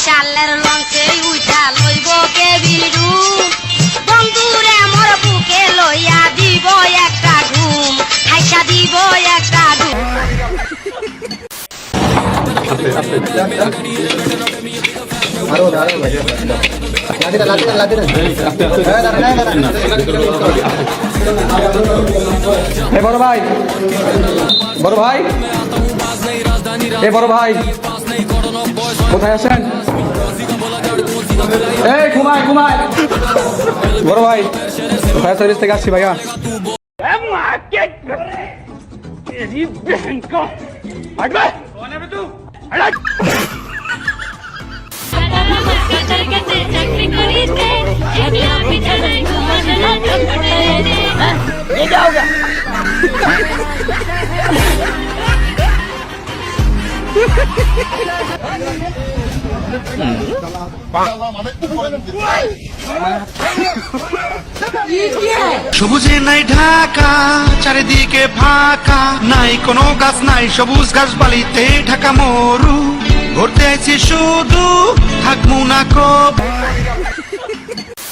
শালের লঞ্চে উঠা লইব কে বিরু বন্ধুরে মোর বুকে লইয়া দিব একটা ঘুম হাইসা দিব একটা ঘুম বড় ভাই বড় ভাই বড় ভাই কোথায় আছেন? ঘুমায় ঘুমায় বড় ভাই ফায়ার সার্ভিস থেকে আসছি ভাইয়া। সবুজে নাই ঢাকা, চারিদিকে ফাঁকা, নাই কোনো গাছ নাই, সবুজ ঘাস বালিতে ঢাকা মরু। ঘুরতে আইছি শুধু, থাকবো না কব।